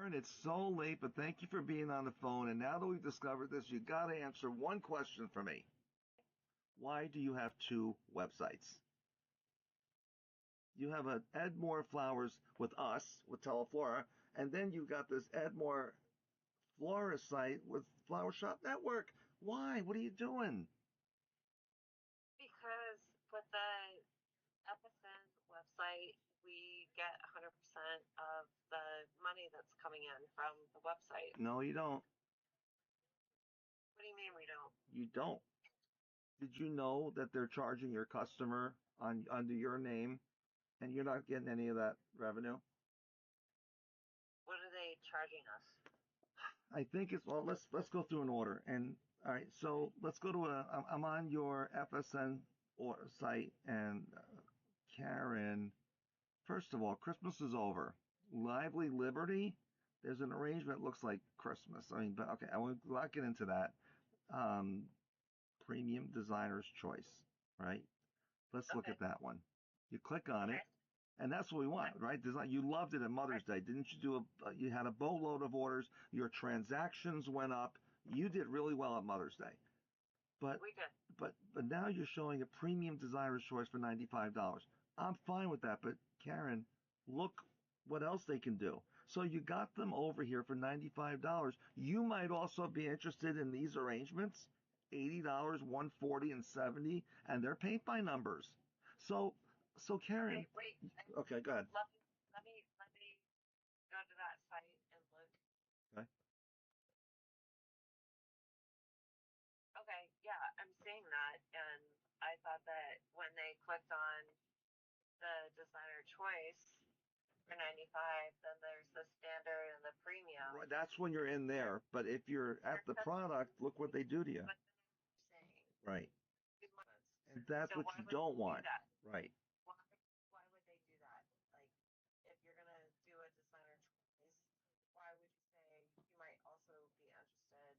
Karen, it's so late, but thank you for being on the phone. And now that we've discovered this, you got to answer one question for me. Why do you have two websites? You have a Edmore Flowers with us, with Teleflora, and then you got this Edmore Florist site with Flowershop Network. Why? What are you doing? Because with the FSN website, we get 100% of the money that's coming in from the website. No, you don't. What do you mean we don't? You don't. Did you know that they're charging your customer on under your name, and you're not getting any of that revenue? What are they charging us? I think it's well. Let's go through an order. And all right, so let's go to I'm on your FSN site, and Karen. First of all, Christmas is over. Lively Liberty. There's an arrangement that looks like Christmas. I mean, but okay, I won't not get into that. Um, Premium Designer's Choice, right? Let's look Okay. at that one. You click on it, Okay. and that's what we want, right? Design. You loved it at Mother's Day, didn't you? You had a boatload of orders. Your transactions went up. You did really well at Mother's Day, but We did. but now you're showing a premium designer's choice for $95. I'm fine with that, but Karen, look what else they can do. So you got them over here for $95. You might also be interested in these arrangements. $80, 140 and 70, and they're paint by numbers. So Karen, Okay, wait. okay, go ahead. Let me go to that site and look. Okay. Okay, yeah, I'm seeing that, and I thought that when they clicked on the designer choice for 95, then there's the standard and the premium. Right, that's when you're in there. But if you're at the product, look what they do to you. But then you're saying Right. 2 months. And that's So what why you would don't they do want. that? Right. Why would they do that? Like, if you're gonna do a designer choice, why would you say you might also be interested in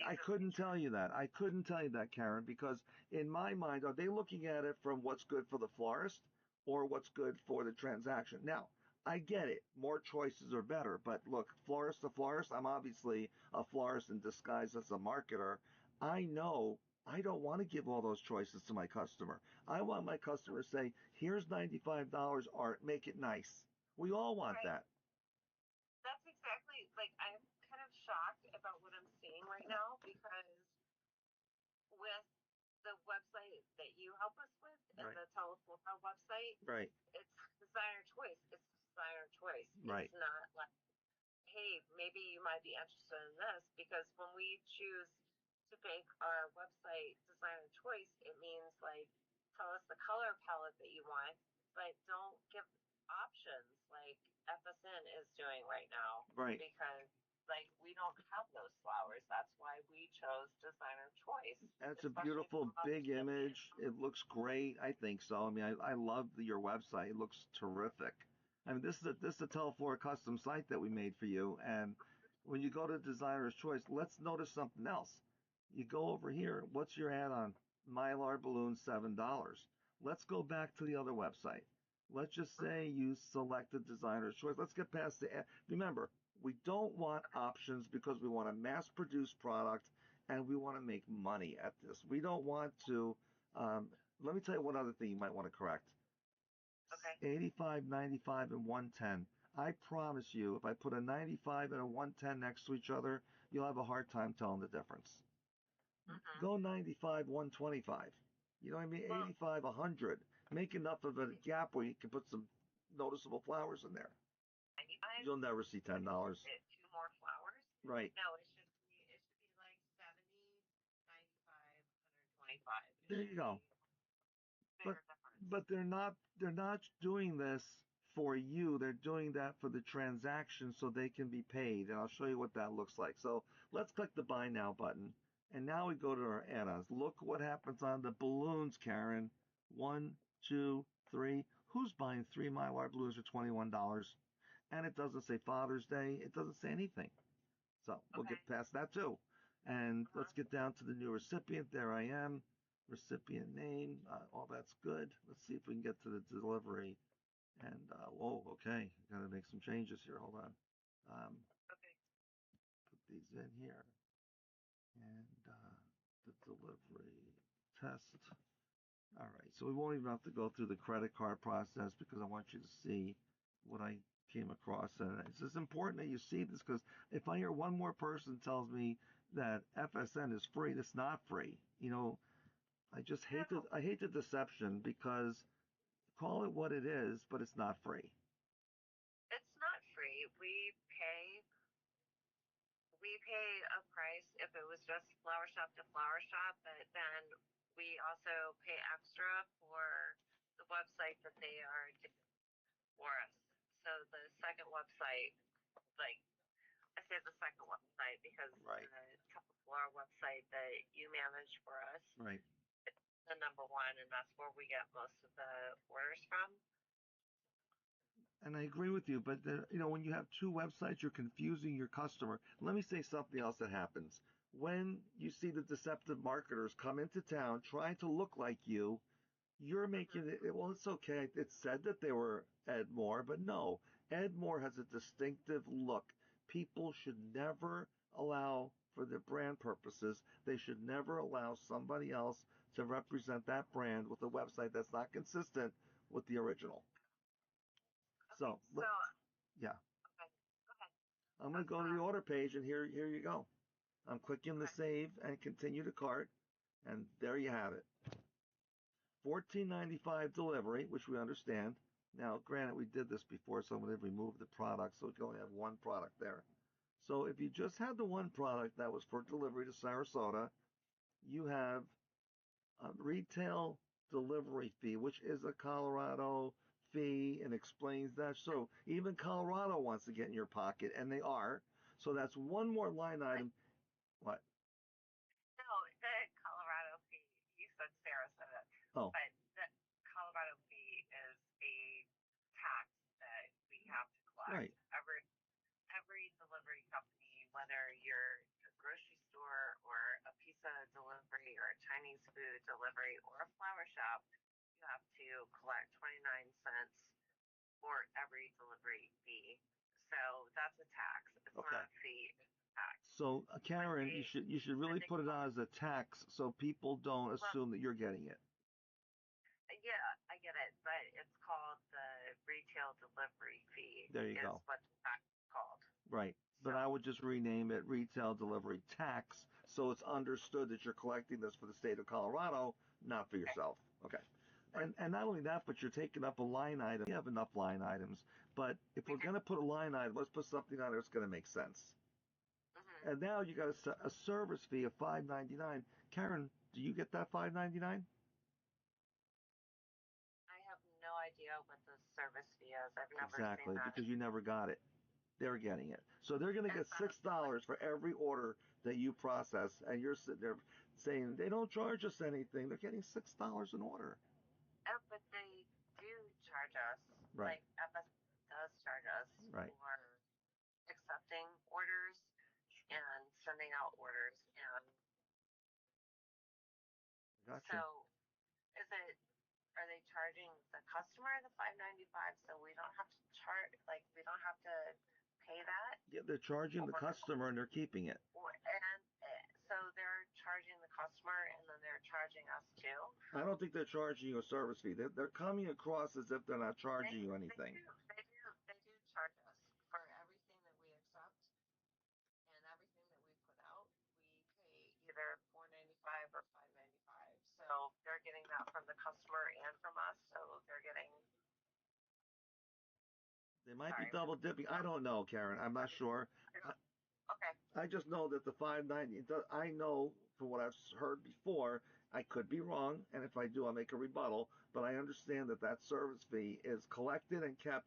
I couldn't tell you that. I couldn't tell you that, Karen, because in my mind, are they looking at it from what's good for the florist or what's good for the transaction? Now, I get it. More choices are better. But look, florist to florist, I'm obviously a florist in disguise as a marketer. I know I don't want to give all those choices to my customer. I want my customer to say, here's $95, Art, make it nice. We all want right? that. That's exactly like I'm kind of shocked about what I'm seeing right now because with the website that you help us with and Right. the Teleflora website, Right. it's designer choice. It's designer choice. Right. It's not like, hey, maybe you might be interested in this because when we choose to make our website designer choice, it means like tell us the color palette that you want, but don't give options like FSN is doing right now Right. because like we don't have those flowers. That's why we chose designer choice, That's a especially beautiful for big recipients. image. It looks great. I think so. I mean, I love your website. It looks terrific. I mean, this is a Teleflora custom site that we made for you. And when you go to Designer's Choice, let's notice something else. You go over here. What's your add-on? Mylar balloon, $7. Let's go back to the other website. Let's just say you selected Designer's Choice. Let's get past the. Remember, we don't want options because we want a mass-produced product and we want to make money at this. We don't want to. Um, Let me tell you one other thing you might want to correct. Okay. 85, 95, and 110. I promise you, if I put a 95 and a 110 next to each other, you'll have a hard time telling the difference. Mm-hmm. Go 95, 125. You know what I mean? Well, 85, 100. Make enough of a gap where you can put some noticeable flowers in there. 95. You'll never see $10. Two more flowers. Right. No, it should be like 70, 95, 125. There you go. But Bigger difference. but they're not doing this for you. They're doing that for the transaction so they can be paid. And I'll show you what that looks like. So let's click the buy now button. And now we go to our add-ons. Look what happens on the balloons, Karen. One, two, three. Who's buying 3 Mylar balloons for $21? And it doesn't say Father's Day. It doesn't say anything. So we'll get Okay. past that too. And Uh-huh. let's get down to the new recipient. There I am. Recipient name. All that's good. Let's see if we can get to the delivery. And whoa, okay, gotta make some changes here. Hold on. Okay. Put these in here, and the delivery test. All right, so we won't even have to go through the credit card process because I want you to see what I came across. And it's just important that you see this because if I hear one more person tells me that FSN is free, it's not free. I just hate No, the deception because call it what it is, but it's not free. it's not free. We pay a price if it was just flower shop to flower shop, but then we also pay extra for the website that they are doing for us. So the second website, like I say the second website because Right. the top floor website that you manage for us, Right. the number one, and that's where we get most of the orders from. And I agree with you, but when you have two websites, you're confusing your customer. Let me say something else that happens. When you see the deceptive marketers come into town trying to look like you're making Mm-hmm. it, well, it's okay. It said that they were Ed Moore, but no. Ed Moore has a distinctive look. People should never allow, for their brand purposes, they should never allow somebody else to represent that brand with a website that's not consistent with the original. Okay, So, so yeah, okay, go ahead. I'm I going to was go to gonna the ask. order page, and here you go. I'm clicking the Okay, save and continue to cart, and there you have it. 14.95 delivery, which we understand. Now, granted, we did this before, so I'm going to remove the product, so we can only have one product there. So if you just had the one product that was for delivery to Sarasota, you have a retail delivery fee, which is a Colorado fee, and explains that. So even Colorado wants to get in your pocket, and they are. So that's one more line but item. What? no, the Colorado fee. You said Sarasota, Oh, but the Colorado fee is a tax that we have to collect. right. Every delivery company, whether you're a grocery store or a pizza delivery or a Chinese food delivery or a flower shop, you have to collect 29 cents for every delivery fee. So that's a tax. It's not Okay. a fee, it's a tax. So, When Karen, you they should you should when really they put it come, on as a tax so people don't well, assume that you're getting it. yeah, I get it, but it's called the retail delivery fee There you is go. what the tax is called. Right. So, But I would just rename it retail delivery tax so it's understood that you're collecting this for the state of Colorado, not for okay, yourself. Okay. right. And not only that, but you're taking up a line item. You have enough line items. But if We we're do. going to put a line item, let's put something on there that's going to make sense. Mm-hmm. And now you got a service fee of $5.99. Karen, do you get that $5.99? I have no idea what the service fee is. I've never seen Exactly, that. because you never got it. They're getting it. So they're going to Is get that like, $6 for every order that you process, and you're sitting there saying they don't charge us anything. They're getting $6 an order. oh, but they do charge us, Right, like FS does charge us right. for accepting orders and sending out orders. And so Gotcha. are they charging the customer the 5.95 so we don't have to charge, like, we don't have to pay that? Yeah, they're charging the Or, customer and they're keeping it. and so they're charging the customer and then they're charging us too? I don't think they're charging you a service fee. They're coming across as if they're not They charging you they anything. do they do charge us for everything that we accept and everything that we put out. We pay either 4.95 or 5.95. So they're getting that from the customer and from us. So they're getting. They might be Sorry, double dipping. I don't know, Karen. I'm not sure. okay. I just know that the 590. I know from what I've heard before. I could be wrong, and if I do, I'll make a rebuttal. But I understand that that service fee is collected and kept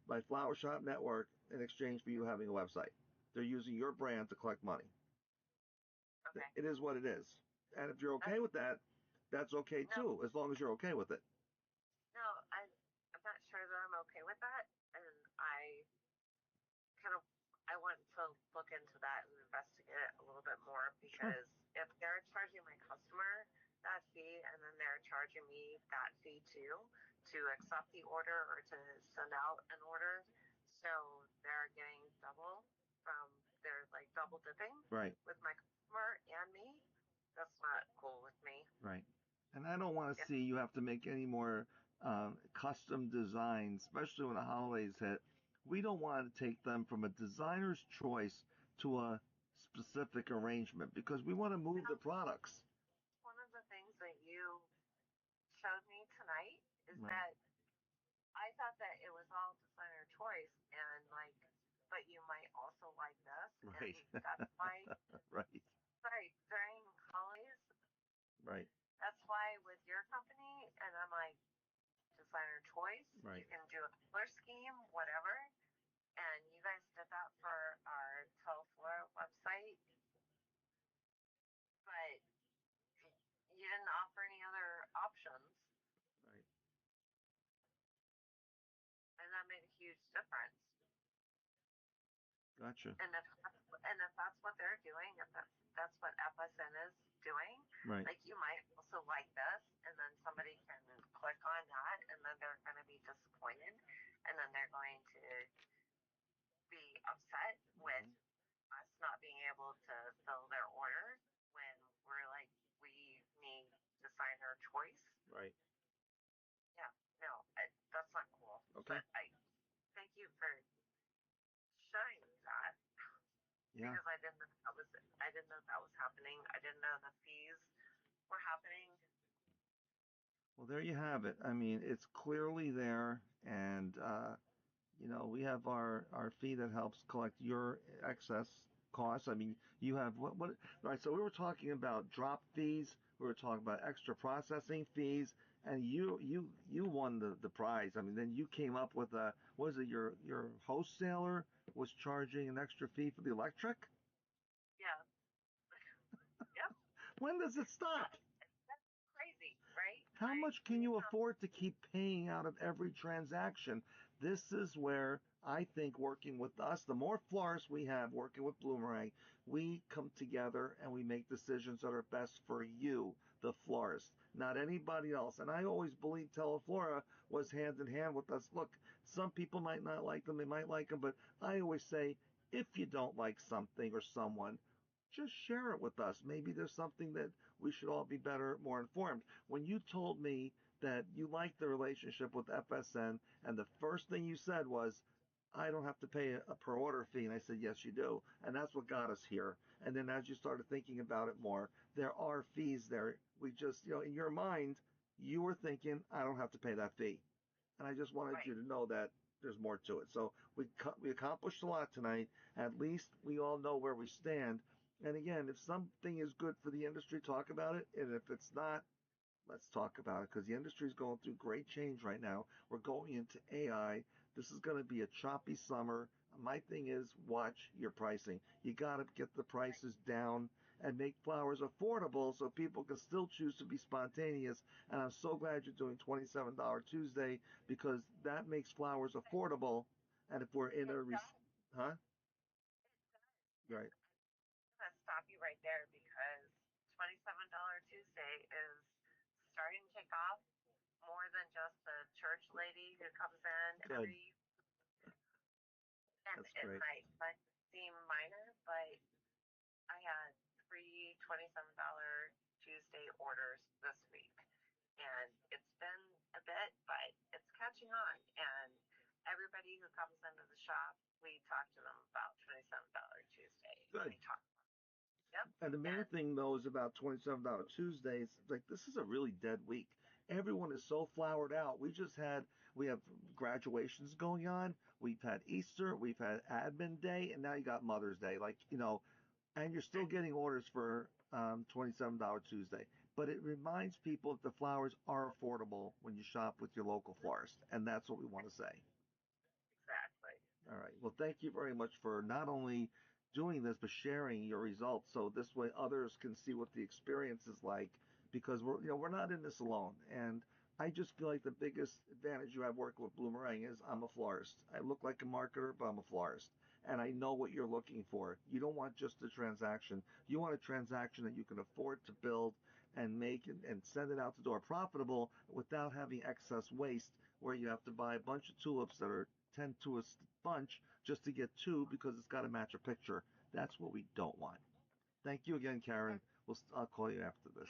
by Flowershop Network in exchange for you having a website. They're using your brand to collect money. Okay. It is what it is, and if you're okay That's with that, that's okay no, too, as long as you're okay with it. no. I'm not sure that I'm okay with that, and I kind of I want to look into that and investigate it a little bit more Sure. because if they're charging my customer that fee and then they're charging me that fee too to accept the order or to send out an order. So they're getting double from, they're like double dipping Right. with my customer and me. That's not cool with me. Right. And I don't want to Yeah. see you have to make any more custom designs, especially when the holidays hit. We don't want to take them from a designer's choice to a specific arrangement because we want to move the products. One of the things that you showed me tonight is Right. that I thought that it was all designer choice and like, but you might also like this. Right. And that's why, Right. sorry, during holidays, Right. that's why with your company, and I'm like, designer choice, Right. you can do a color scheme, whatever. And you guys did that for our Teleflora website, but you didn't offer any other options, Right. and that made a huge difference. Gotcha. And if that's what they're doing, if that's what FSN is doing, Right. like you might also like this, and then somebody can click on that, and then they're going to be disappointed, and then they're going to be upset with us not being able to fill their order when we're like, we need designer choice. Right. Yeah, no, that's not cool. Okay. But I thank you for showing me that Yeah. because I didn't know that was happening. I didn't know the fees were happening. Well, there you have it. I mean, it's clearly there, and we have our fee that helps collect your excess costs. I mean, you have what? Right. So we were talking about drop fees. We were talking about extra processing fees, and you won the prize. I mean, then you came up with was it your wholesaler was charging an extra fee for the electric? Yeah. Yep. When does it stop? That's crazy, right? How Right? much can you afford to keep paying out of every transaction? This is where I think working with us, the more florists we have working with Bloomerang, we come together and we make decisions that are best for you, the florist, not anybody else. And I always believe Teleflora was hand in hand with us. Look, some people might not like them, they might like them, but I always say, if you don't like something or someone, just share it with us. Maybe there's something that we should all be better, more informed. When you told me that you liked the relationship with FSN, and the first thing you said was, I don't have to pay a per order fee. And I said, yes, you do. And that's what got us here. And then as you started thinking about it more, there are fees there. We just, in your mind, you were thinking, I don't have to pay that fee. And I just wanted Right. you to know that there's more to it. So we accomplished a lot tonight. At least we all know where we stand. And again, if something is good for the industry, talk about it. And if it's not, let's talk about it because the industry is going through great change right now. We're going into AI. This is going to be a choppy summer. My thing is watch your pricing. You got to get the prices down and make flowers affordable so people can still choose to be spontaneous. And I'm so glad you're doing $27 Tuesday because that makes flowers affordable. And if we're in a, huh? Right. I'm gonna stop you right there because $27 Tuesday is starting to kick off more than just the church lady who comes in Good. every, and That's it great. might seem minor, but I had three $27 Tuesday orders this week, and it's been a bit, but it's catching on. And everybody who comes into the shop, we talk to them about $27 Tuesday. Good. We talk. Yep. And the main And thing though is about $27 Tuesdays. Like this is a really dead week. Everyone is so flowered out. We have graduations going on. We've had Easter. We've had Admin Day, and now you got Mother's Day. And you're still getting orders for $27 Tuesday. But it reminds people that the flowers are affordable when you shop with your local florist, and that's what we want to say. exactly. All right. Well, thank you very much for not only doing this, but sharing your results. So this way others can see what the experience is like because we're not in this alone. And I just feel like the biggest advantage you have working with Bloomerang is I'm a florist. I look like a marketer, but I'm a florist. And I know what you're looking for. You don't want just a transaction. You want a transaction that you can afford to build and make it and send it out the door profitable without having excess waste where you have to buy a bunch of tulips that are 10 to a bunch just to get two because it's got to match a picture. That's what we don't want. Thank you again, Karen. I'll call you after this.